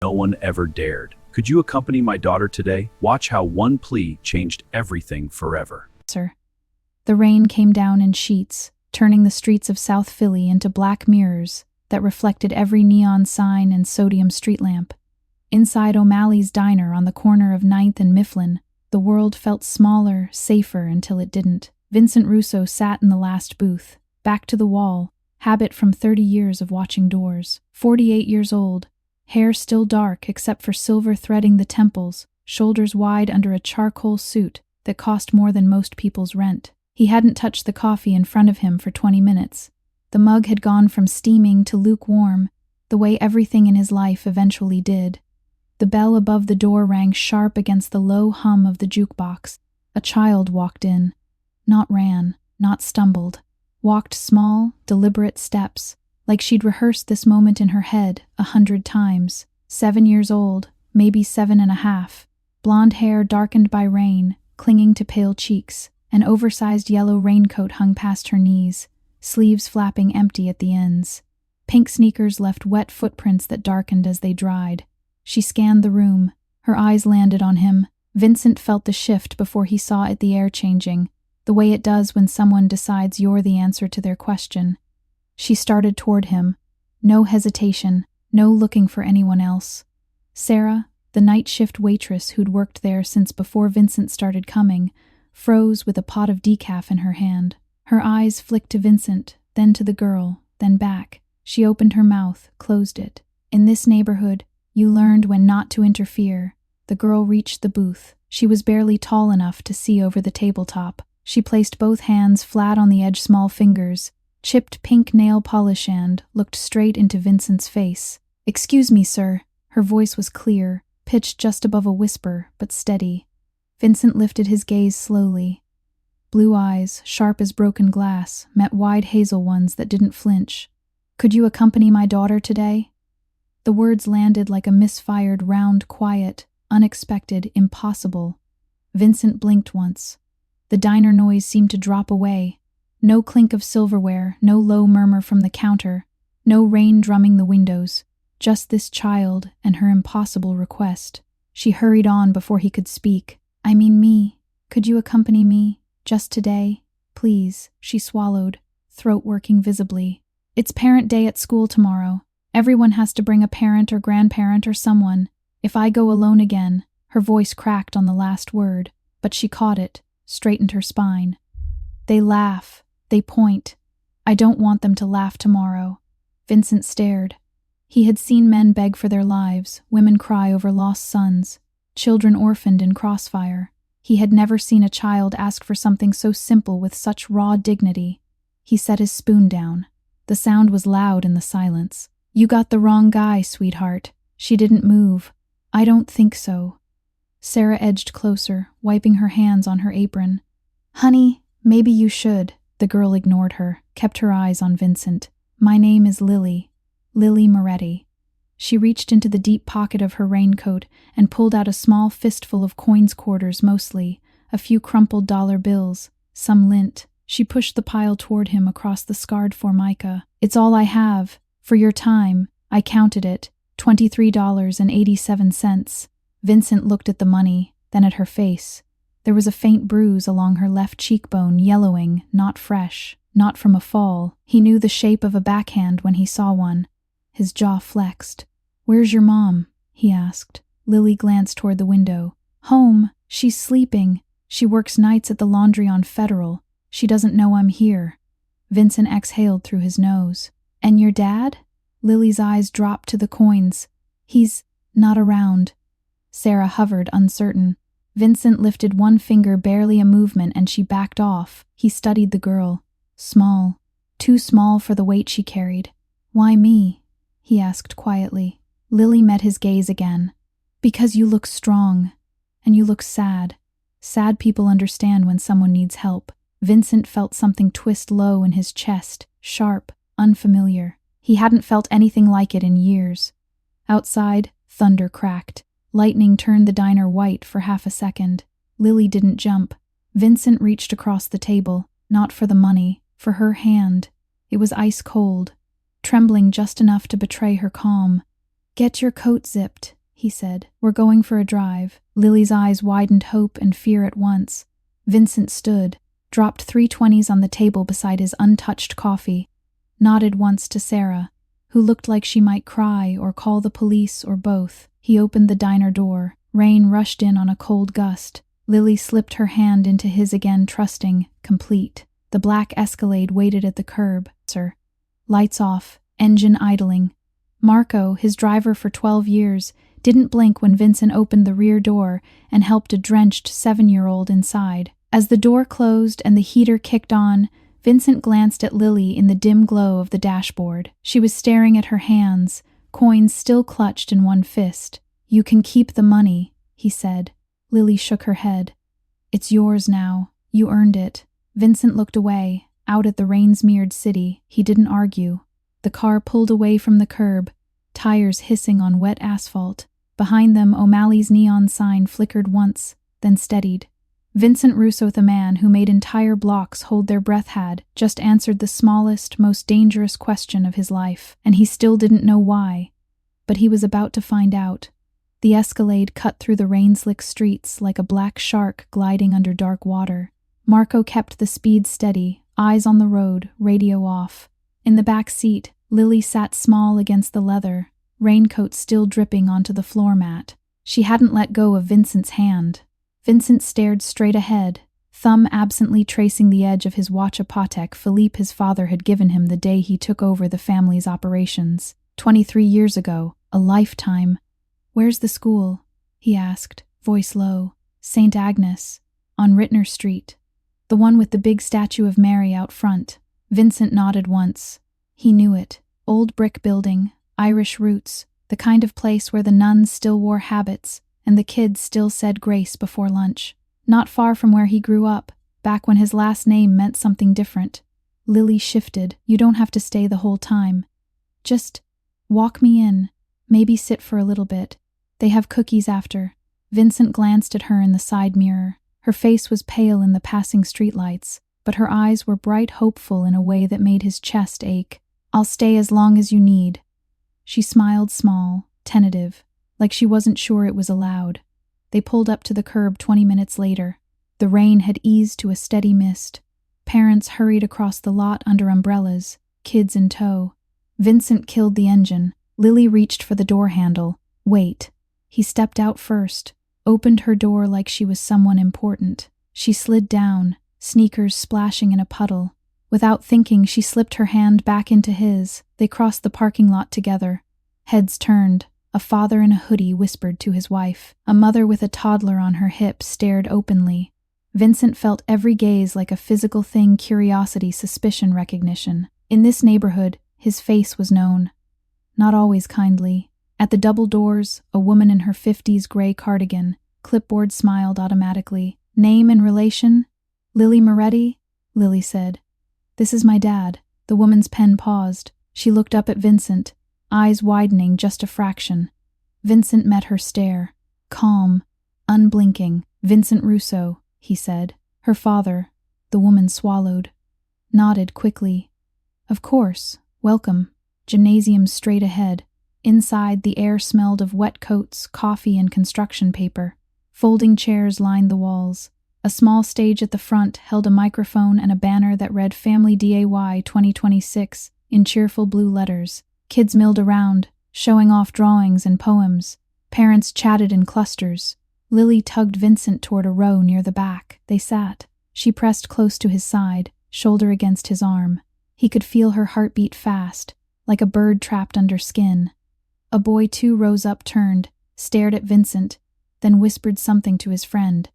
no one ever dared. Could you accompany my daughter today? Watch how one plea changed everything forever. Sir. The rain came down in sheets, turning the streets of South Philly into black mirrors that reflected every neon sign and sodium street lamp. Inside O'Malley's diner on the corner of 9th and Mifflin, the world felt smaller, safer until it didn't. Vincent Russo sat in the last booth, back to the wall, habit from 30 years of watching doors. 48 years old, hair still dark except for silver threading the temples, shoulders wide under a charcoal suit that cost more than most people's rent. He hadn't touched the coffee in front of him for 20 minutes. The mug had gone from steaming to lukewarm, the way everything in his life eventually did. The bell above the door rang sharp against the low hum of the jukebox. A child walked in. Not ran, not stumbled. Walked small, deliberate steps, like she'd rehearsed this moment in her head 100 times. 7 years old, maybe 7.5. Blonde hair darkened by rain, clinging to pale cheeks. An oversized yellow raincoat hung past her knees, sleeves flapping empty at the ends. Pink sneakers left wet footprints that darkened as they dried. She scanned the room. Her eyes landed on him. Vincent felt the shift before he saw it, the air changing, the way it does when someone decides you're the answer to their question. She started toward him. No hesitation, no looking for anyone else. Sarah, the night shift waitress who'd worked there since before Vincent started coming, froze with a pot of decaf in her hand. Her eyes flicked to Vincent, then to the girl, then back. She opened her mouth, closed it. In this neighborhood, you learned when not to interfere. The girl reached the booth. She was barely tall enough to see over the tabletop. She placed both hands flat on the edge, small fingers, chipped pink nail polish, and looked straight into Vincent's face. "Excuse me, sir." Her voice was clear, pitched just above a whisper, but steady. Vincent lifted his gaze slowly. Blue eyes, sharp as broken glass, met wide hazel ones that didn't flinch. "Could you accompany my daughter today?" The words landed like a misfired round, quiet, unexpected, impossible. Vincent blinked once. The diner noise seemed to drop away. No clink of silverware, no low murmur from the counter, no rain drumming the windows. Just this child and her impossible request. She hurried on before he could speak. "I mean me. Could you accompany me? Just today? Please," she swallowed, throat working visibly. "It's parent day at school tomorrow. Everyone has to bring a parent or grandparent or someone. If I go alone again," her voice cracked on the last word, but she caught it, straightened her spine. "They laugh. They point. I don't want them to laugh tomorrow." Vincent stared. He had seen men beg for their lives, women cry over lost sons, children orphaned in crossfire. He had never seen a child ask for something so simple with such raw dignity. He set his spoon down. The sound was loud in the silence. "You got the wrong guy, sweetheart." She didn't move. "I don't think so." Sarah edged closer, wiping her hands on her apron. "Honey, maybe you should." The girl ignored her, kept her eyes on Vincent. "My name is Lily. Lily Moretti." She reached into the deep pocket of her raincoat and pulled out a small fistful of coins, quarters mostly, a few crumpled dollar bills, some lint. She pushed the pile toward him across the scarred formica. "It's all I have. For your time." I counted it. $23.87. Vincent looked at the money, then at her face. There was a faint bruise along her left cheekbone, yellowing, not fresh, not from a fall. He knew the shape of a backhand when he saw one. His jaw flexed. "Where's your mom?" he asked. Lily glanced toward the window. "Home. She's sleeping. She works nights at the laundry on Federal. She doesn't know I'm here." Vincent exhaled through his nose. "And your dad?" Lily's eyes dropped to the coins. "He's not around." Sarah hovered, uncertain. Vincent lifted one finger, barely a movement, and she backed off. He studied the girl. Small. Too small for the weight she carried. "Why me?" he asked quietly. Lily met his gaze again. "Because you look strong. And you look sad. Sad people understand when someone needs help." Vincent felt something twist low in his chest, sharp, unfamiliar. He hadn't felt anything like it in years. Outside, thunder cracked. Lightning turned the diner white for half a second. Lily didn't jump. Vincent reached across the table, not for the money, for her hand. It was ice cold, trembling just enough to betray her calm. "Get your coat zipped," he said. "We're going for a drive." Lily's eyes widened hope and fear at once. Vincent stood, dropped 320s on the table beside his untouched coffee, nodded once to Sarah, who looked like she might cry or call the police or both. He opened the diner door. Rain rushed in on a cold gust. Lily slipped her hand into his again, trusting, complete. The black Escalade waited at the curb. Sir. Lights off, engine idling. Marco, his driver for 12 years, didn't blink when Vincent opened the rear door and helped a drenched 7-year-old inside. As the door closed and the heater kicked on, Vincent glanced at Lily in the dim glow of the dashboard. She was staring at her hands, coins still clutched in one fist. "You can keep the money," he said. Lily shook her head. "It's yours now. You earned it." Vincent looked away, out at the rain-smeared city. He didn't argue. The car pulled away from the curb, tires hissing on wet asphalt. Behind them, O'Malley's neon sign flickered once, then steadied. Vincent Russo, the man who made entire blocks hold their breath, had just answered the smallest, most dangerous question of his life, and he still didn't know why. But he was about to find out. The Escalade cut through the rain-slick streets like a black shark gliding under dark water. Marco kept the speed steady, eyes on the road, radio off. In the back seat, Lily sat small against the leather, raincoat still dripping onto the floor mat. She hadn't let go of Vincent's hand. Vincent stared straight ahead, thumb absently tracing the edge of his watch, a Patek Philippe his father had given him the day he took over the family's operations. 23 years ago, a lifetime. "Where's the school?" he asked, voice low. "St. Agnes, on Rittner Street. The one with the big statue of Mary out front." Vincent nodded once. He knew it. Old brick building, Irish roots, the kind of place where the nuns still wore habits and the kids still said grace before lunch. Not far from where he grew up, back when his last name meant something different. Lily shifted. "You don't have to stay the whole time. Just walk me in. Maybe sit for a little bit. They have cookies after." Vincent glanced at her in the side mirror. Her face was pale in the passing streetlights, but her eyes were bright, hopeful in a way that made his chest ache. "I'll stay as long as you need." She smiled, small, tentative, like she wasn't sure it was allowed. They pulled up to the curb 20 minutes later. The rain had eased to a steady mist. Parents hurried across the lot under umbrellas, kids in tow. Vincent killed the engine. Lily reached for the door handle. "Wait." He stepped out first, opened her door like she was someone important. She slid down, sneakers splashing in a puddle. Without thinking, she slipped her hand back into his. They crossed the parking lot together. Heads turned. A father in a hoodie whispered to his wife. A mother with a toddler on her hip stared openly. Vincent felt every gaze like a physical thing: curiosity, suspicion, recognition. In this neighborhood, his face was known. Not always kindly. At the double doors, a woman in her 50s gray cardigan. Clipboard smiled automatically. "Name and relation?" "Lily Moretti," Lily said. "This is my dad." The woman's pen paused. She looked up at Vincent, eyes widening just a fraction. Vincent met her stare. Calm, unblinking. "Vincent Russo," he said. "Her father." The woman swallowed. Nodded quickly. "Of course. Welcome." Gymnasium straight ahead. Inside, the air smelled of wet coats, coffee, and construction paper. Folding chairs lined the walls. A small stage at the front held a microphone and a banner that read Family DAY 2026 in cheerful blue letters. Kids milled around, showing off drawings and poems. Parents chatted in clusters. Lily tugged Vincent toward a row near the back. They sat. She pressed close to his side, shoulder against his arm. He could feel her heartbeat fast, like a bird trapped under skin. A boy too rose up, turned, stared at Vincent, then whispered something to his friend.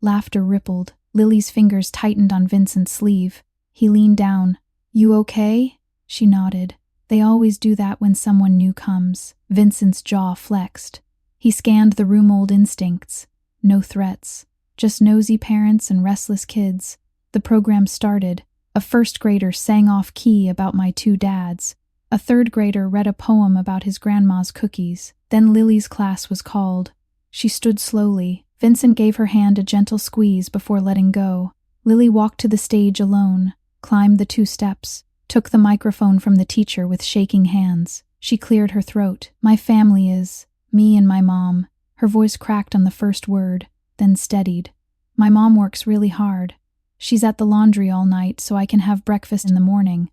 Laughter rippled. Lily's fingers tightened on Vincent's sleeve. He leaned down. "You okay?" She nodded. "They always do that when someone new comes." Vincent's jaw flexed. He scanned the room. Old instincts. No threats. Just nosy parents and restless kids. The program started. A first grader sang off key about my two dads. A third grader read a poem about his grandma's cookies. Then Lily's class was called. She stood slowly. Vincent gave her hand a gentle squeeze before letting go. Lily walked to the stage alone, climbed the 2 steps, took the microphone from the teacher with shaking hands. She cleared her throat. My family is me and my mom. Her voice cracked on the first word, then steadied. My mom works really hard. She's at the laundry all night so I can have breakfast in the morning.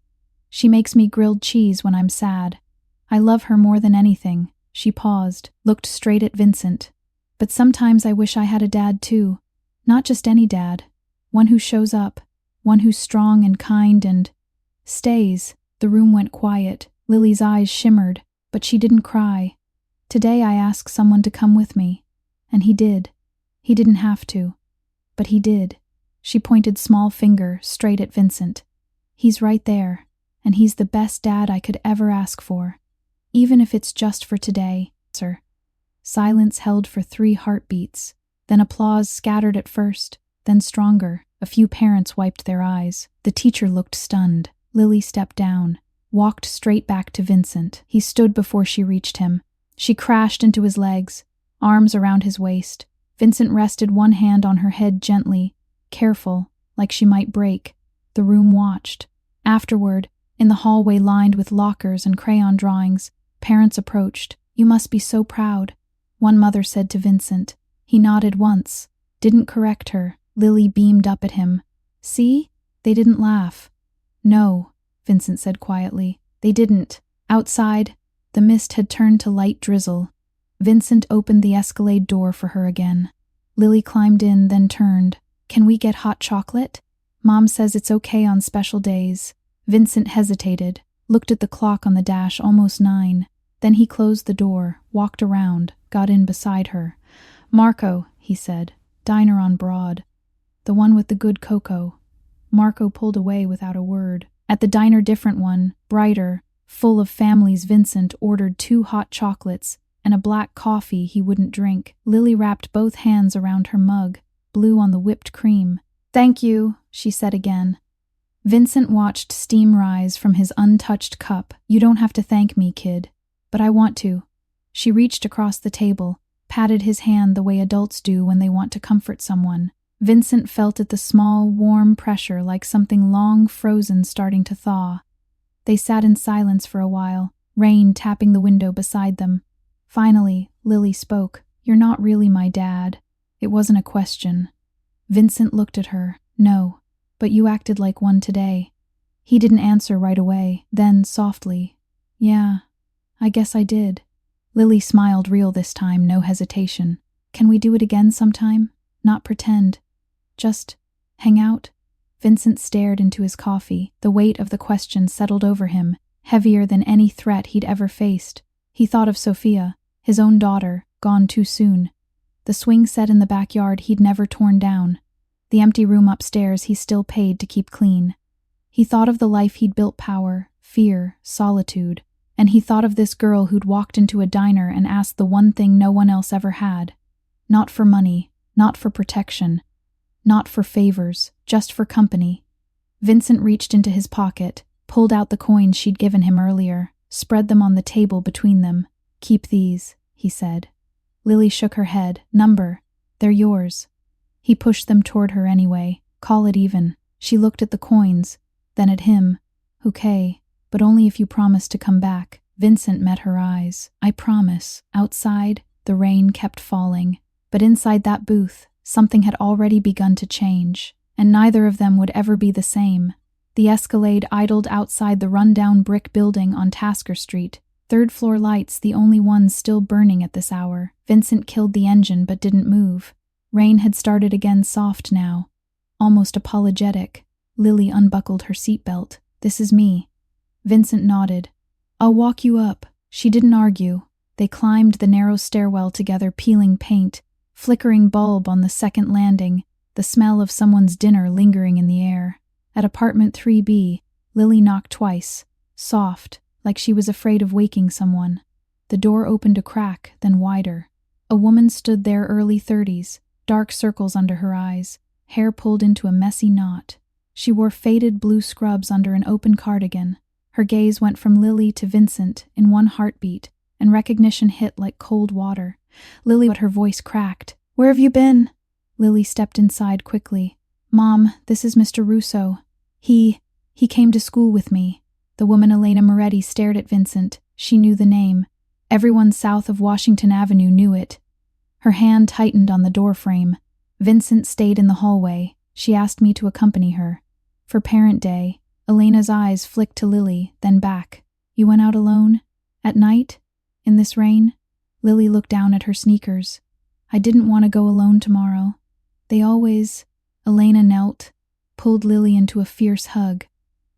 She makes me grilled cheese when I'm sad. I love her more than anything. She paused, looked straight at Vincent. But sometimes I wish I had a dad too. Not just any dad. One who shows up. One who's strong and kind and stays. The room went quiet. Lily's eyes shimmered, but she didn't cry. Today I asked someone to come with me. And he did. He didn't have to. But he did. She pointed small finger straight at Vincent. He's right there, and he's the best dad I could ever ask for. Even if it's just for today, sir. Silence held for 3 heartbeats. Then applause scattered at first, then stronger. A few parents wiped their eyes. The teacher looked stunned. Lily stepped down, walked straight back to Vincent. He stood before she reached him. She crashed into his legs, arms around his waist. Vincent rested one hand on her head gently, careful, like she might break. The room watched. Afterward, in the hallway lined with lockers and crayon drawings, parents approached. You must be so proud, one mother said to Vincent. He nodded once, didn't correct her. Lily beamed up at him. See? They didn't laugh. No, Vincent said quietly. They didn't. Outside, the mist had turned to light drizzle. Vincent opened the escalade door for her again. Lily climbed in, then turned. Can we get hot chocolate? Mom says it's okay on special days. Vincent hesitated, looked at the clock on the dash, almost 9. Then he closed the door, walked around, got in beside her. Marco, he said, diner on Broad. The one with the good cocoa. Marco pulled away without a word. At the diner, different one, brighter, full of families, Vincent ordered 2 hot chocolates and a black coffee he wouldn't drink. Lily wrapped both hands around her mug, blew on the whipped cream. Thank you, she said again. Vincent watched steam rise from his untouched cup. You don't have to thank me, kid. But I want to. She reached across the table, patted his hand the way adults do when they want to comfort someone. Vincent felt at the small, warm pressure like something long frozen starting to thaw. They sat in silence for a while, rain tapping the window beside them. Finally, Lily spoke. You're not really my dad. It wasn't a question. Vincent looked at her. No, but you acted like one today. He didn't answer right away. Then, softly, yeah, I guess I did. Lily smiled, real this time, no hesitation. Can we do it again sometime? Not pretend. Just hang out? Vincent stared into his coffee. The weight of the question settled over him, heavier than any threat he'd ever faced. He thought of Sophia, his own daughter, gone too soon. The swing set in the backyard he'd never torn down. The empty room upstairs he still paid to keep clean. He thought of the life he'd built, power, fear, solitude. And he thought of this girl who'd walked into a diner and asked the one thing no one else ever had. Not for money, not for protection, not for favors, just for company. Vincent reached into his pocket, pulled out the coins she'd given him earlier, spread them on the table between them. Keep these, he said. Lily shook her head. Number. They're yours. He pushed them toward her anyway. Call it even. She looked at the coins, then at him. Okay, but only if you promise to come back. Vincent met her eyes. I promise. Outside, the rain kept falling. But inside that booth, something had already begun to change, and neither of them would ever be the same. The Escalade idled outside the rundown brick building on Tasker Street. 3rd floor lights, the only ones still burning at this hour. Vincent killed the engine but didn't move. Rain had started again, soft now, almost apologetic. Lily unbuckled her seatbelt. This is me. Vincent nodded. I'll walk you up. She didn't argue. They climbed the narrow stairwell together, peeling paint, flickering bulb on the 2nd landing, the smell of someone's dinner lingering in the air. At apartment 3B, Lily knocked twice, soft, like she was afraid of waking someone. The door opened a crack, then wider. A woman stood there, early 30s, dark circles under her eyes, hair pulled into a messy knot. She wore faded blue scrubs under an open cardigan. Her gaze went from Lily to Vincent in one heartbeat, and recognition hit like cold water. Lily, but her voice cracked. Where have you been? Lily stepped inside quickly. Mom, this is Mr. Russo. He came to school with me. The woman, Elena Moretti, stared at Vincent. She knew the name. Everyone south of Washington Avenue knew it. Her hand tightened on the doorframe. Vincent stayed in the hallway. She asked me to accompany her. For Parent Day, Elena's eyes flicked to Lily, then back. You went out alone? At night? In this rain? Lily looked down at her sneakers. I didn't want to go alone tomorrow. They always... Elena knelt, pulled Lily into a fierce hug.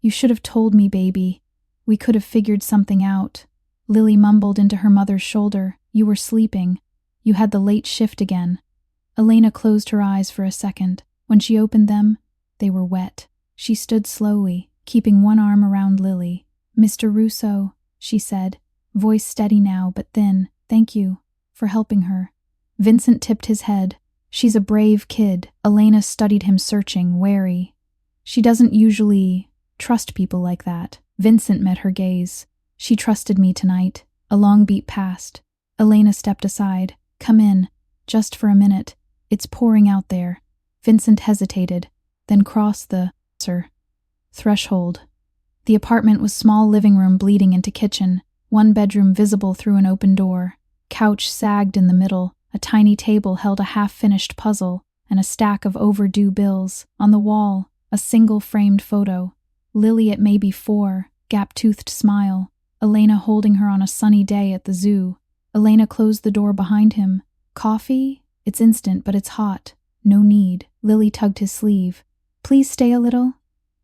You should have told me, baby. We could have figured something out. Lily mumbled into her mother's shoulder. You were sleeping. You had the late shift again. Elena closed her eyes for a second. When she opened them, they were wet. She stood slowly, keeping one arm around Lily. Mr. Russo, she said, voice steady now but thin. Thank you for helping her. Vincent tipped his head. She's a brave kid. Elena studied him, searching, wary. She doesn't usually trust people like that. Vincent met her gaze. She trusted me tonight. A long beat passed. Elena stepped aside. Come in, just for a minute. It's pouring out there. Vincent hesitated, then crossed the threshold. The apartment was small living room bleeding into kitchen, one bedroom visible through an open door. Couch sagged in the middle. A tiny table held a half-finished puzzle and a stack of overdue bills. On the wall, a single framed photo. Lily at maybe 4, gap-toothed smile. Elena holding her on a sunny day at the zoo. Elena closed the door behind him. Coffee? It's instant, but it's hot. No need. Lily tugged his sleeve. Please stay a little.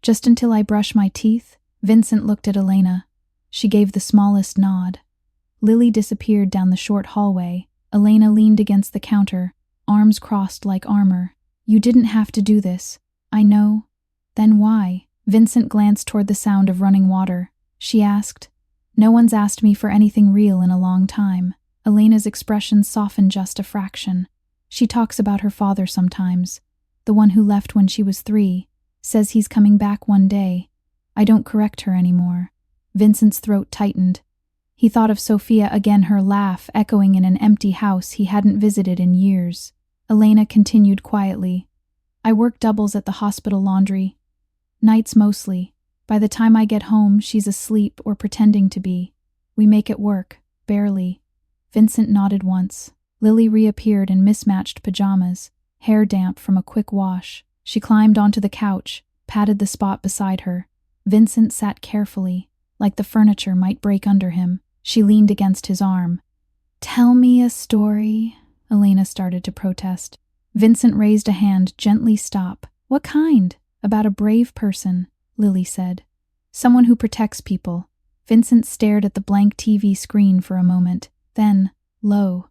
Just until I brush my teeth. Vincent looked at Elena. She gave the smallest nod. Lily disappeared down the short hallway. Elena leaned against the counter, arms crossed like armor. You didn't have to do this. I know. Then why? Vincent glanced toward the sound of running water. She asked. No one's asked me for anything real in a long time. Elena's expression softened just a fraction. She talks about her father sometimes. The one who left when she was 3. Says he's coming back one day. I don't correct her anymore. Vincent's throat tightened. He thought of Sophia again, her laugh echoing in an empty house he hadn't visited in years. Elena continued quietly. I work doubles at the hospital laundry. Nights mostly. By the time I get home, she's asleep or pretending to be. We make it work, barely. Vincent nodded once. Lily reappeared in mismatched pajamas, hair damp from a quick wash. She climbed onto the couch, patted the spot beside her. Vincent sat carefully, like the furniture might break under him. She leaned against his arm. Tell me a story, Elena started to protest. Vincent raised a hand. Gently stop. What kind? About a brave person, Lily said. Someone who protects people. Vincent stared at the blank TV screen for a moment. Then, low.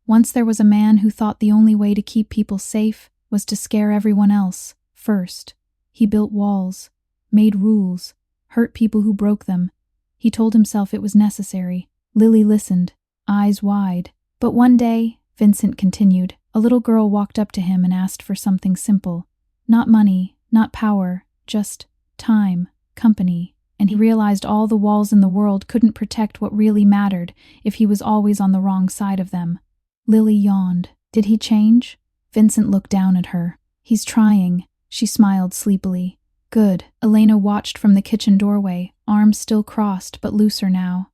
Once there was a man who thought the only way to keep people safe was to scare everyone else first. He built walls, made rules, hurt people who broke them. He told himself it was necessary. Lily listened, eyes wide. But one day, Vincent continued, a little girl walked up to him and asked for something simple. Not money, not power, just time, company. And he realized all the walls in the world couldn't protect what really mattered if he was always on the wrong side of them. Lily yawned. Did he change? Vincent looked down at her. He's trying. She smiled sleepily. Good. Elena watched from the kitchen doorway, arms still crossed but looser now.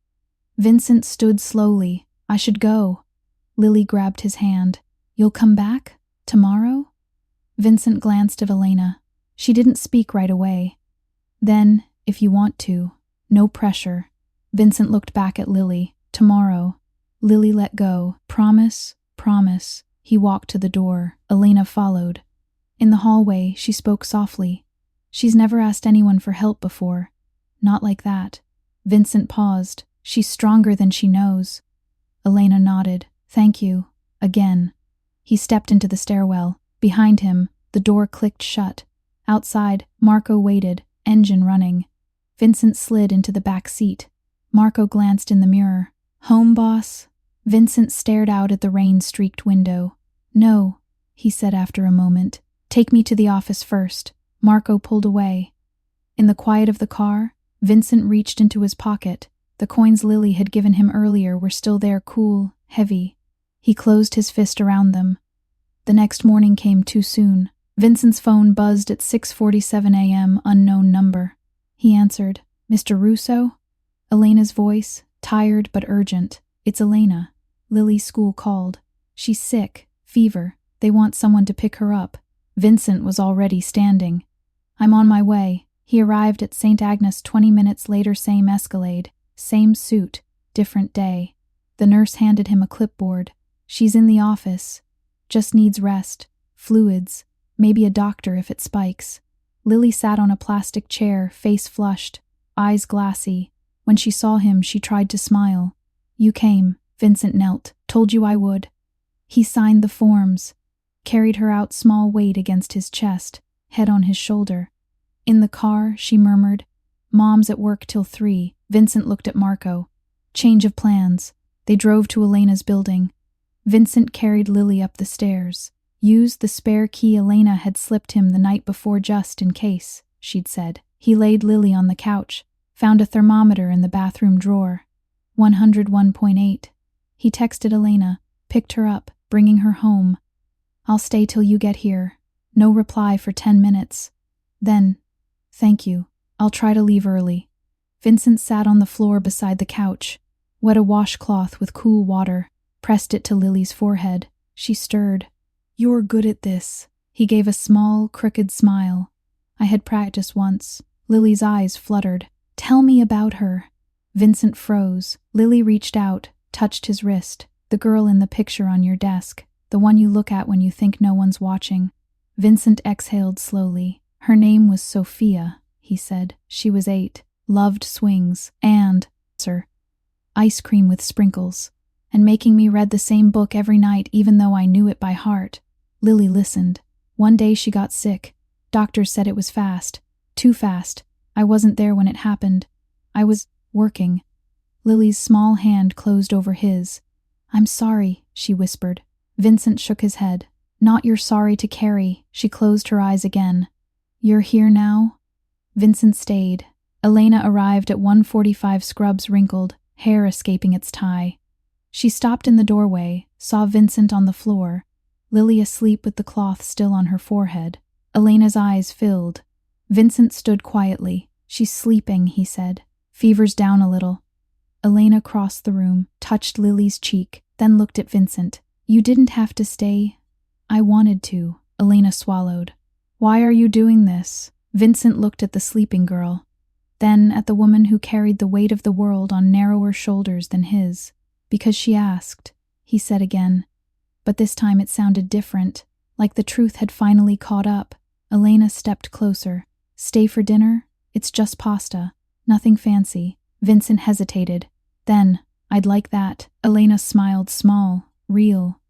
Vincent stood slowly. I should go. Lily grabbed his hand. You'll come back? Tomorrow? Vincent glanced at Elena. She didn't speak right away. Then, if you want to. No pressure. Vincent looked back at Lily. Tomorrow. Lily let go. Promise? Promise. He walked to the door. Elena followed. In the hallway, she spoke softly. She's never asked anyone for help before. Not like that. Vincent paused. She's stronger than she knows. Elena nodded. Thank you. Again. He stepped into the stairwell. Behind him, the door clicked shut. Outside, Marco waited, engine running. Vincent slid into the back seat. Marco glanced in the mirror. Home, boss? Vincent stared out at the rain-streaked window. No, he said after a moment. Take me to the office first. Marco pulled away. In the quiet of the car, Vincent reached into his pocket. The coins Lily had given him earlier were still there, cool, heavy. He closed his fist around them. The next morning came too soon. Vincent's phone buzzed at 6:47 a.m., unknown number. He answered. Mr. Russo? Elena's voice, tired but urgent. It's Elena. Lily's school called. She's sick, fever. They want someone to pick her up. Vincent was already standing. I'm on my way. He arrived at St. Agnes 20 minutes later, same Escalade, same suit, different day. The nurse handed him a clipboard. She's in the office. Just needs rest, fluids, maybe a doctor if it spikes. Lily sat on a plastic chair, face flushed, eyes glassy. When she saw him, she tried to smile. You came, Vincent knelt. Told you I would. He signed the forms, carried her out, small weight against his chest, head on his shoulder. In the car, she murmured, Mom's at work till 3. Vincent looked at Marco. Change of plans. They drove to Elena's building. Vincent carried Lily up the stairs. Used the spare key Elena had slipped him the night before just in case, she'd said. He laid Lily on the couch, found a thermometer in the bathroom drawer. 101.8. He texted Elena, picked her up, bringing her home. I'll stay till you get here. No reply for 10 minutes. Then, thank you. I'll try to leave early. Vincent sat on the floor beside the couch, wet a washcloth with cool water, pressed it to Lily's forehead. She stirred. You're good at this. He gave a small, crooked smile. I had practiced once. Lily's eyes fluttered. Tell me about her. Vincent froze. Lily reached out, touched his wrist. The girl in the picture on your desk. The one you look at when you think no one's watching. Vincent exhaled slowly. Her name was Sophia, he said. She was 8. Loved swings. And, sir, ice cream with sprinkles. And making me read the same book every night even though I knew it by heart. Lily listened. One day she got sick. Doctors said it was fast. Too fast. I wasn't there when it happened. I was working. Lily's small hand closed over his. I'm sorry, she whispered. Vincent shook his head. Not your sorry to carry. She closed her eyes again. You're here now? Vincent stayed. Elena arrived at 1:45, scrubs wrinkled, hair escaping its tie. She stopped in the doorway, saw Vincent on the floor, Lily asleep with the cloth still on her forehead. Elena's eyes filled. Vincent stood quietly. She's sleeping, he said. Fever's down a little. Elena crossed the room, touched Lily's cheek, then looked at Vincent. You didn't have to stay. I wanted to. Elena swallowed. Why are you doing this? Vincent looked at the sleeping girl, then at the woman who carried the weight of the world on narrower shoulders than his. Because she asked, he said again. But this time it sounded different, like the truth had finally caught up. Elena stepped closer. Stay for dinner? It's just pasta. Nothing fancy. Vincent hesitated. Then, I'd like that. Elena smiled, small, real.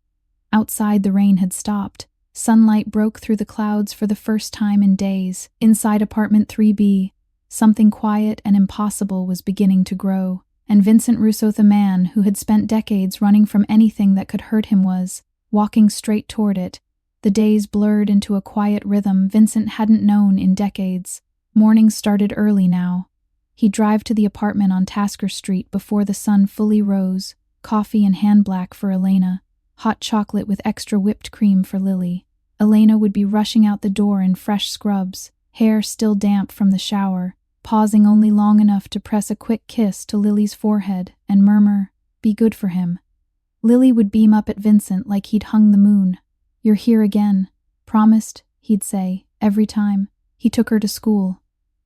Outside the rain had stopped. Sunlight broke through the clouds for the first time in days. Inside apartment 3B, something quiet and impossible was beginning to grow. And Vincent Russo, the man who had spent decades running from anything that could hurt him, was walking straight toward it. The days blurred into a quiet rhythm Vincent hadn't known in decades. Mornings started early now. He'd drive to the apartment on Tasker Street before the sun fully rose, coffee and hand black for Elena, hot chocolate with extra whipped cream for Lily. Elena would be rushing out the door in fresh scrubs, hair still damp from the shower, pausing only long enough to press a quick kiss to Lily's forehead and murmur, "Be good for him." Lily would beam up at Vincent like he'd hung the moon. "You're here again. Promised," he'd say, every time. He took her to school.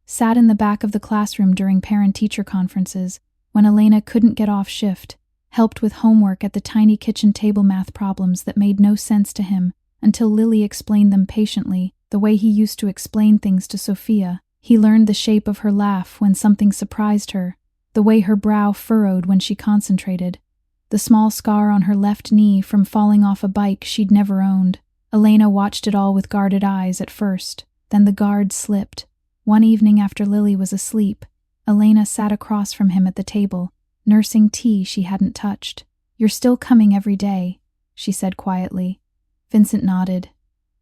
Sat in the back of the classroom during parent-teacher conferences when Elena couldn't get off shift, helped with homework at the tiny kitchen table math problems that made no sense to him until Lily explained them patiently, the way he used to explain things to Sophia. He learned the shape of her laugh when something surprised her, the way her brow furrowed when she concentrated, the small scar on her left knee from falling off a bike she'd never owned. Elena watched it all with guarded eyes at first, then the guard slipped. One evening after Lily was asleep, Elena sat across from him at the table, nursing tea she hadn't touched. "You're still coming every day," she said quietly. Vincent nodded.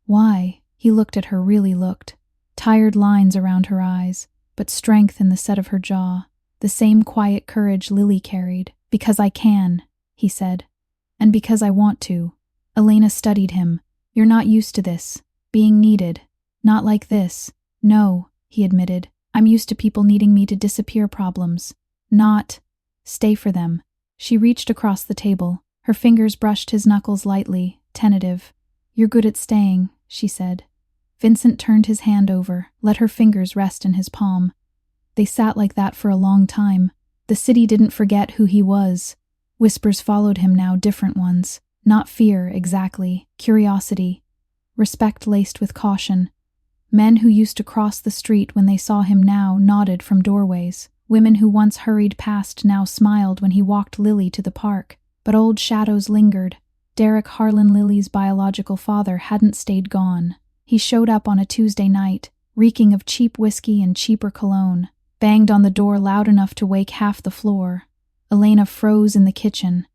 "Why?" He looked at her, really looked. Tired lines around her eyes, but strength in the set of her jaw. The same quiet courage Lily carried. "Because I can," he said. "And because I want to." Elena studied him. "You're not used to this. Being needed. Not like this." "No," he admitted. "I'm used to people needing me to disappear problems. Not Stay for them. She reached across the table. Her fingers brushed his knuckles lightly, tentative. You're good at staying, she said. Vincent turned his hand over, let her fingers rest in his palm. They sat like that for a long time. The city didn't forget who he was. Whispers followed him now, different ones. Not fear, exactly. Curiosity. Respect laced with caution. Men who used to cross the street when they saw him now nodded from doorways. Women who once hurried past now smiled when he walked Lily to the park. But old shadows lingered. Derek Harlan, Lily's biological father, hadn't stayed gone. He showed up on a Tuesday night, reeking of cheap whiskey and cheaper cologne. Banged on the door loud enough to wake half the floor. Elena froze in the kitchen.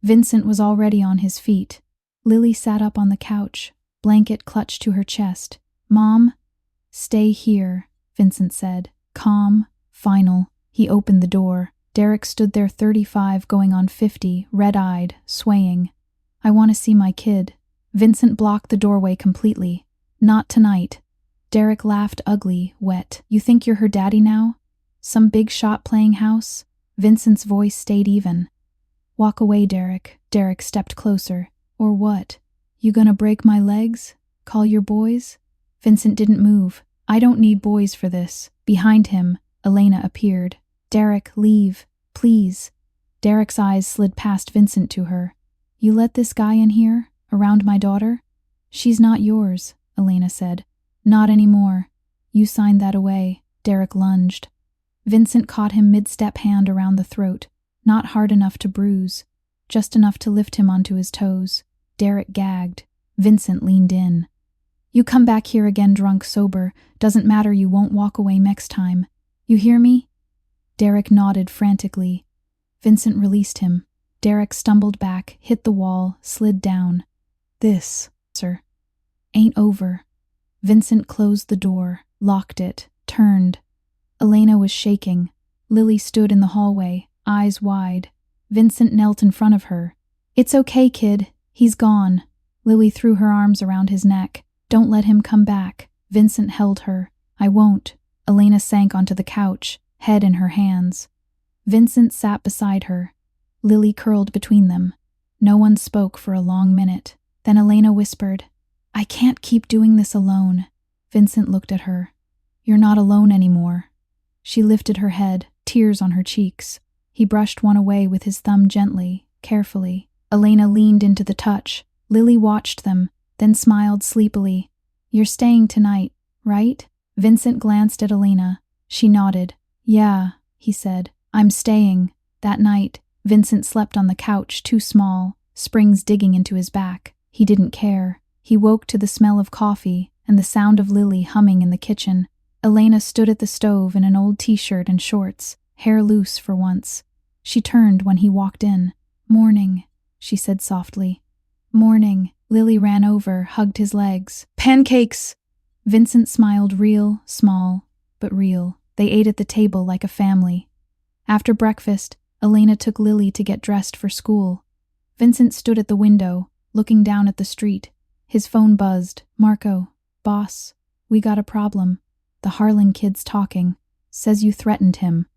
Vincent was already on his feet. Lily sat up on the couch, blanket clutched to her chest. Mom? Stay here, Vincent said. Calm, final. He opened the door. Derek stood there, 35 going on 50, red-eyed, swaying. I want to see my kid. Vincent blocked the doorway completely. Not tonight. Derek laughed, ugly, wet. You think you're her daddy now? Some big shot playing house? Vincent's voice stayed even. Walk away, Derek. Derek stepped closer. Or what? You gonna break my legs? Call your boys? Vincent didn't move. I don't need boys for this. Behind him, Elena appeared. Derek, leave. Please. Derek's eyes slid past Vincent to her. You let this guy in here? Around my daughter? She's not yours, Elena said. Not anymore. You signed that away. Derek lunged. Vincent caught him mid-step, hand around the throat. Not hard enough to bruise. Just enough to lift him onto his toes. Derek gagged. Vincent leaned in. You come back here again drunk, sober. Doesn't matter, you won't walk away next time. You hear me? Derek nodded frantically. Vincent released him. Derek stumbled back, hit the wall, slid down. This, sir, ain't over. Vincent closed the door, locked it, turned. Elena was shaking. Lily stood in the hallway, eyes wide. Vincent knelt in front of her. It's okay, kid. He's gone. Lily threw her arms around his neck. Don't let him come back. Vincent held her. I won't. Elena sank onto the couch, head in her hands. Vincent sat beside her. Lily curled between them. No one spoke for a long minute. Then Elena whispered, I can't keep doing this alone. Vincent looked at her. You're not alone anymore. She lifted her head, tears on her cheeks. He brushed one away with his thumb gently, carefully. Elena leaned into the touch. Lily watched them, then smiled sleepily. You're staying tonight, right? Vincent glanced at Elena. She nodded. Yeah, he said. I'm staying. That night, Vincent slept on the couch, too small, springs digging into his back. He didn't care. He woke to the smell of coffee and the sound of Lily humming in the kitchen. Elena stood at the stove in an old t-shirt and shorts, hair loose for once. She turned when he walked in. Morning, she said softly. Morning. Lily ran over, hugged his legs. Pancakes! Vincent smiled, real, small, but real. They ate at the table like a family. After breakfast, Elena took Lily to get dressed for school. Vincent stood at the window, looking down at the street. His phone buzzed. Marco, boss, we got a problem. The Harlan kid's talking. Says you threatened him.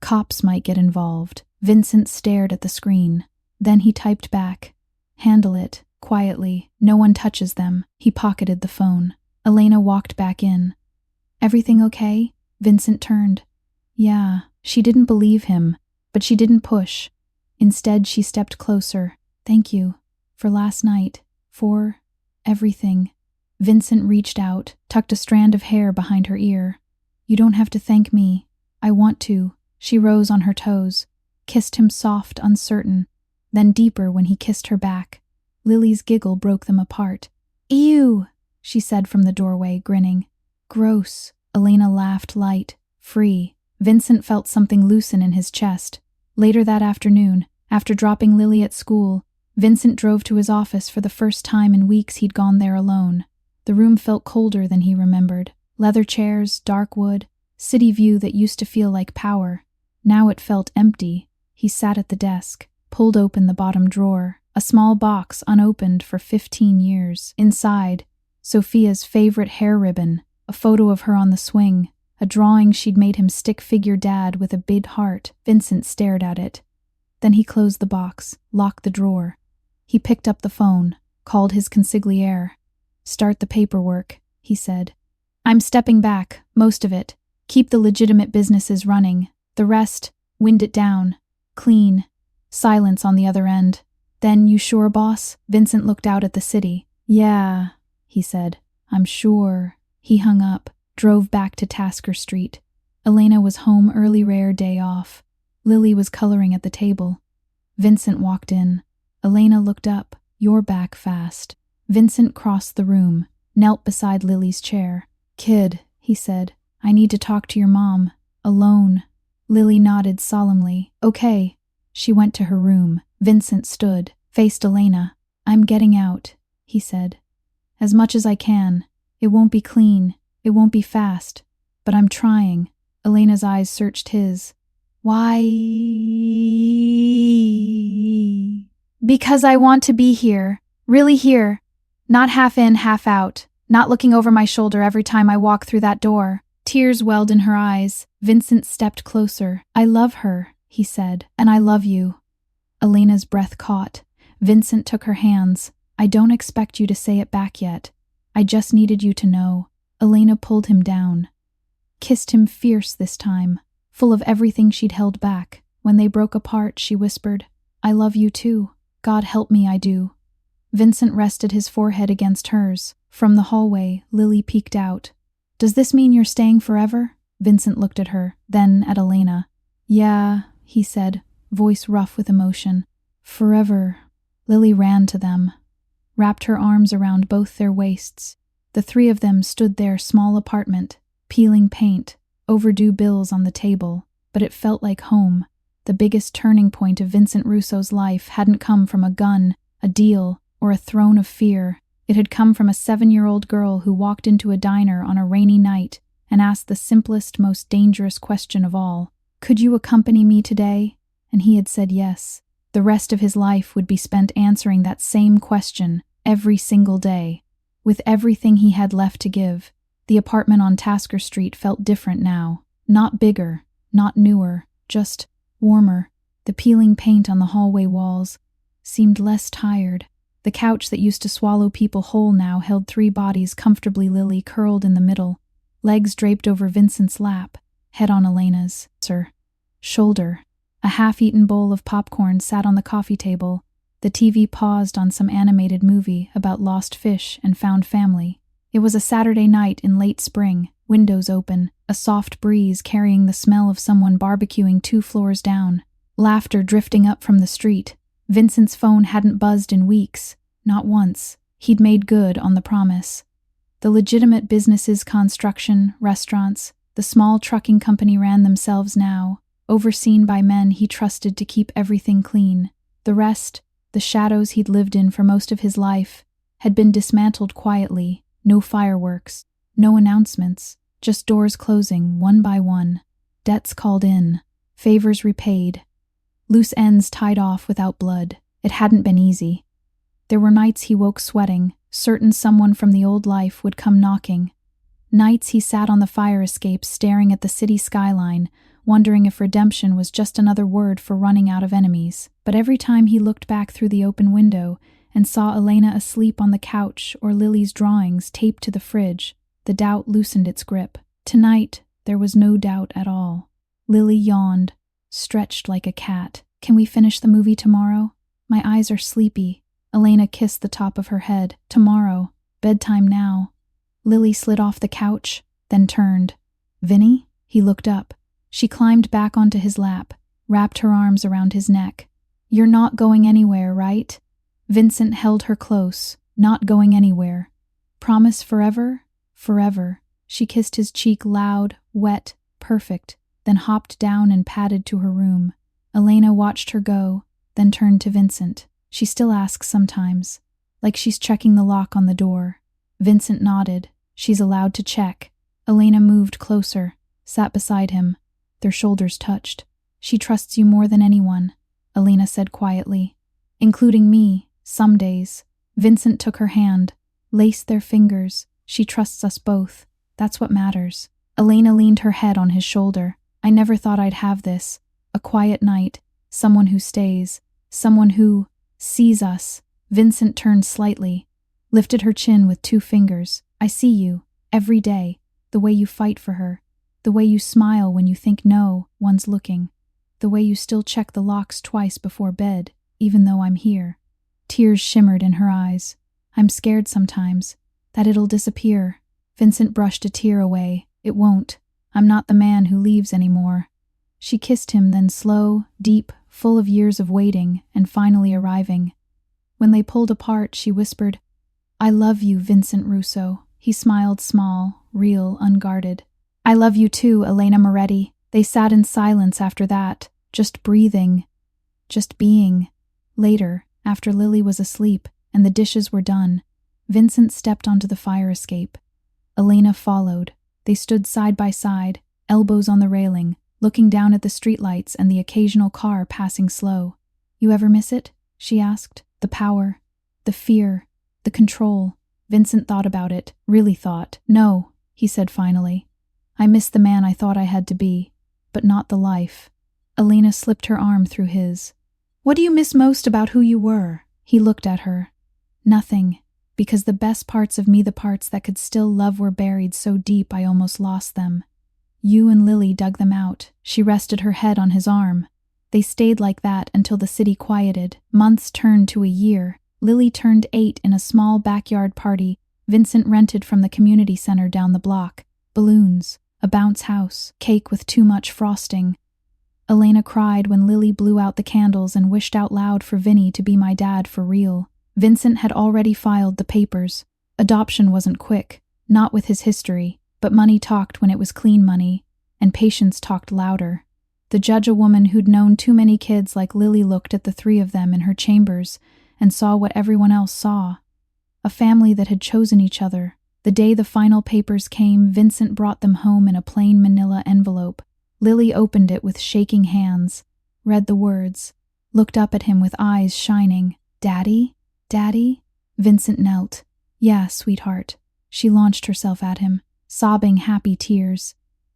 Cops might get involved. Vincent stared at the screen. Then he typed back. Handle it, quietly. No one touches them. He pocketed the phone. Elena walked back in. Everything okay? Vincent turned. Yeah. She didn't believe him, but she didn't push. Instead, she stepped closer. Thank you. For last night. For everything. Vincent reached out, tucked a strand of hair behind her ear. You don't have to thank me. I want to. She rose on her toes, kissed him soft, uncertain, then deeper when he kissed her back. Lily's giggle broke them apart. Ew, she said from the doorway, grinning. Gross. Elena laughed light, free. Vincent felt something loosen in his chest. Later that afternoon, after dropping Lily at school, Vincent drove to his office for the first time in weeks he'd gone there alone. The room felt colder than he remembered. Leather chairs, dark wood, city view that used to feel like power. Now it felt empty. He sat at the desk, pulled open the bottom drawer, a small box unopened for 15 years. Inside, Sophia's favorite hair ribbon, a photo of her on the swing, a drawing she'd made him stick figure dad with a big heart. Vincent stared at it. Then he closed the box, locked the drawer. He picked up the phone, called his consigliere. "Start the paperwork," he said. "I'm stepping back, most of it. Keep the legitimate businesses running. The rest, wind it down. Clean." Silence on the other end. "Then you sure, boss?" Vincent looked out at the city. "Yeah," he said. "I'm sure." He hung up, drove back to Tasker Street. Elena was home early, rare day off. Lily was coloring at the table. Vincent walked in. Elena looked up. "You're back fast." Vincent crossed the room, knelt beside Lily's chair. "Kid," he said, "I need to talk to your mom. Alone." Lily nodded solemnly. "Okay." She went to her room. Vincent stood, faced Elena. "I'm getting out," he said. "As much as I can. It won't be clean. It won't be fast. But I'm trying." Elena's eyes searched his. "Why?" "Because I want to be here. Really here. Not half in, half out. Not looking over my shoulder every time I walk through that door." Tears welled in her eyes. Vincent stepped closer. "I love her," he said, "and I love you." Elena's breath caught. Vincent took her hands. "I don't expect you to say it back yet. I just needed you to know." Elena pulled him down. Kissed him fierce this time, full of everything she'd held back. When they broke apart, she whispered, "I love you too. God help me, I do." Vincent rested his forehead against hers. From the hallway, Lily peeked out. "Does this mean you're staying forever?" Vincent looked at her, then at Elena. "Yeah," he said, voice rough with emotion. "Forever." Lily ran to them, wrapped her arms around both their waists. The three of them stood their small apartment, peeling paint, overdue bills on the table, but it felt like home. The biggest turning point of Vincent Russo's life hadn't come from a gun, a deal, or a throne of fear. It had come from a 7-year-old girl who walked into a diner on a rainy night and asked the simplest, most dangerous question of all. "Could you accompany me today?" And he had said yes. The rest of his life would be spent answering that same question every single day. With everything he had left to give, the apartment on Tasker Street felt different now. Not bigger, not newer, just warmer. The peeling paint on the hallway walls seemed less tired. The couch that used to swallow people whole now held 3 bodies comfortably. Lily curled in the middle, legs draped over Vincent's lap, head on Elena's shoulder. A half-eaten bowl of popcorn sat on the coffee table. The TV paused on some animated movie about lost fish and found family. It was a Saturday night in late spring, windows open, a soft breeze carrying the smell of someone barbecuing 2 floors down. Laughter drifting up from the street. Vincent's phone hadn't buzzed in weeks, not once. He'd made good on the promise. The legitimate businesses, construction, restaurants, the small trucking company ran themselves now, overseen by men he trusted to keep everything clean. The rest, the shadows he'd lived in for most of his life, had been dismantled quietly. No fireworks, no announcements, just doors closing one by one. Debts called in, favors repaid, loose ends tied off without blood. It hadn't been easy. There were nights he woke sweating, certain someone from the old life would come knocking. Nights he sat on the fire escape staring at the city skyline, wondering if redemption was just another word for running out of enemies. But every time he looked back through the open window and saw Elena asleep on the couch or Lily's drawings taped to the fridge, the doubt loosened its grip. Tonight, there was no doubt at all. Lily yawned, stretched like a cat. "Can we finish the movie tomorrow? My eyes are sleepy." Elena kissed the top of her head. "Tomorrow. Bedtime now." Lily slid off the couch, then turned. "Vinny?" He looked up. She climbed back onto his lap, wrapped her arms around his neck. "You're not going anywhere, right?" Vincent held her close. "Not going anywhere." "Promise forever?" "Forever." She kissed his cheek loud, wet, perfect, then hopped down and padded to her room. Elena watched her go, then turned to Vincent. She still asks sometimes, like she's checking the lock on the door. Vincent nodded. She's allowed to check. Elena moved closer, sat beside him. Their shoulders touched. "She trusts you more than anyone," Elena said quietly. "Including me, some days." Vincent took her hand, laced their fingers. "She trusts us both. That's what matters." Elena leaned her head on his shoulder. "I never thought I'd have this. A quiet night, someone who stays, someone who sees us. Vincent turned slightly, lifted her chin with 2 fingers. I see you, every day, the way you fight for her, the way you smile when you think no one's looking, the way you still check the locks twice before bed, even though I'm here. Tears shimmered in her eyes. I'm scared sometimes, that it'll disappear. Vincent brushed a tear away. It won't. I'm not the man who leaves anymore. She kissed him, then slow, deep, full of years of waiting, and finally arriving. When they pulled apart, she whispered, I love you, Vincent Russo. He smiled small, real, unguarded. I love you too, Elena Moretti. They sat in silence after that, just breathing, just being. Later, after Lily was asleep and the dishes were done, Vincent stepped onto the fire escape. Elena followed. They stood side by side, elbows on the railing, looking down at the streetlights and the occasional car passing slow. You ever miss it? She asked. The power, the fear, the control. Vincent thought about it, really thought. No, he said finally. I miss the man I thought I had to be, but not the life. Elena slipped her arm through his. What do you miss most about who you were? He looked at her. Nothing, because the best parts of me, the parts that could still love, were buried so deep I almost lost them. You and Lily dug them out. She rested her head on his arm. They stayed like that until the city quieted. Months turned to a year. Lily turned 8 in a small backyard party Vincent rented from the community center down the block. Balloons, a bounce house, cake with too much frosting. Elena cried when Lily blew out the candles and wished out loud for Vinny to be my dad for real. Vincent had already filed the papers. Adoption wasn't quick, not with his history, but money talked when it was clean money, and patience talked louder. The judge, a woman who'd known too many kids like Lily, looked at the 3 of them in her chambers and saw what everyone else saw. A family that had chosen each other. The day the final papers came, Vincent brought them home in a plain manila envelope. Lily opened it with shaking hands, read the words, looked up at him with eyes shining. Daddy? Daddy? Vincent knelt. Yeah, sweetheart. She launched herself at him, sobbing happy tears.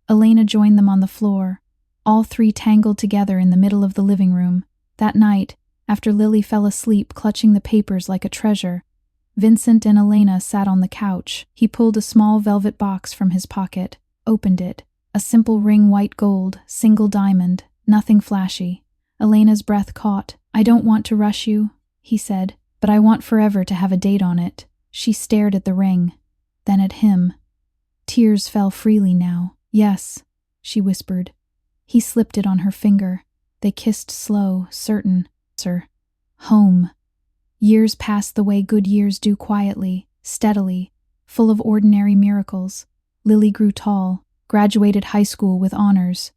Elena joined them on the floor. All 3 tangled together in the middle of the living room. That night, after Lily fell asleep clutching the papers like a treasure, Vincent and Elena sat on the couch. He pulled a small velvet box from his pocket, opened it. A simple ring, white gold, single diamond, nothing flashy. Elena's breath caught. I don't want to rush you, he said, but I want forever to have a date on it. She stared at the ring, then at him. Tears fell freely now. Yes, she whispered. He slipped it on her finger. They kissed slow, certain. Home. Years passed the way good years do, quietly, steadily, full of ordinary miracles. Lily grew tall, graduated high school with honors,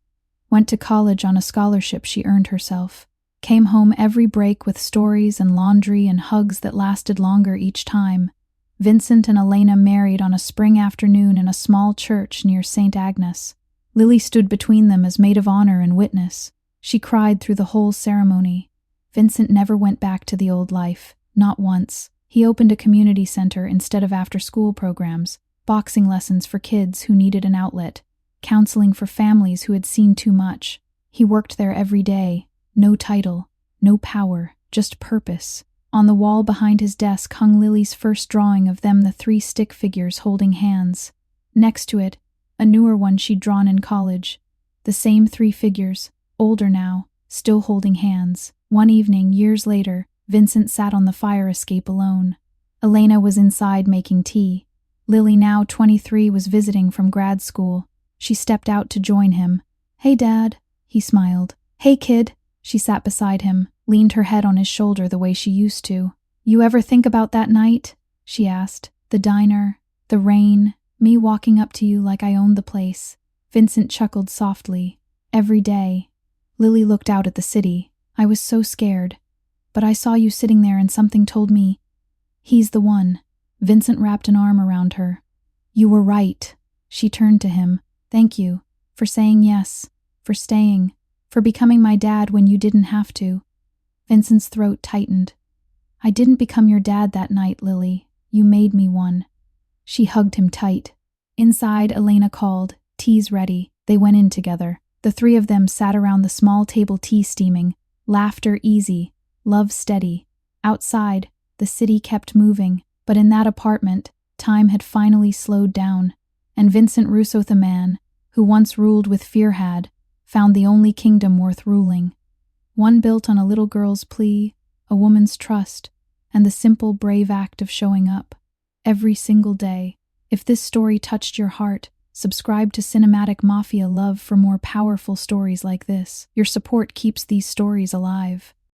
went to college on a scholarship she earned herself, came home every break with stories and laundry and hugs that lasted longer each time. Vincent and Elena married on a spring afternoon in a small church near St. Agnes. Lily stood between them as maid of honor and witness. She cried through the whole ceremony. Vincent never went back to the old life, not once. He opened a community center instead of after-school programs, boxing lessons for kids who needed an outlet, counseling for families who had seen too much. He worked there every day. No title, no power, just purpose. On the wall behind his desk hung Lily's first drawing of them, the 3 stick figures holding hands. Next to it, a newer one she'd drawn in college. The same 3 figures, older now, still holding hands. One evening, years later, Vincent sat on the fire escape alone. Elena was inside making tea. Lily, now 23, was visiting from grad school. She stepped out to join him. Hey, Dad, he smiled. Hey, kid. She sat beside him, leaned her head on his shoulder the way she used to. You ever think about that night? She asked. The diner, the rain, me walking up to you like I owned the place. Vincent chuckled softly. Every day. Lily looked out at the city. I was so scared. But I saw you sitting there and something told me, he's the one. Vincent wrapped an arm around her. You were right. She turned to him. Thank you. For saying yes. For staying. For becoming my dad when you didn't have to. Vincent's throat tightened. I didn't become your dad that night, Lily. You made me one. She hugged him tight. Inside, Elena called. Tea's ready. They went in together. The 3 of them sat around the small table, tea steaming. Laughter easy, love steady. Outside, the city kept moving, but in that apartment, time had finally slowed down, and Vincent Russo, the man, who once ruled with fear, had found the only kingdom worth ruling. One built on a little girl's plea, a woman's trust, and the simple, brave act of showing up. Every single day. If this story touched your heart, subscribe to Cinematic Mafia Love for more powerful stories like this. Your support keeps these stories alive.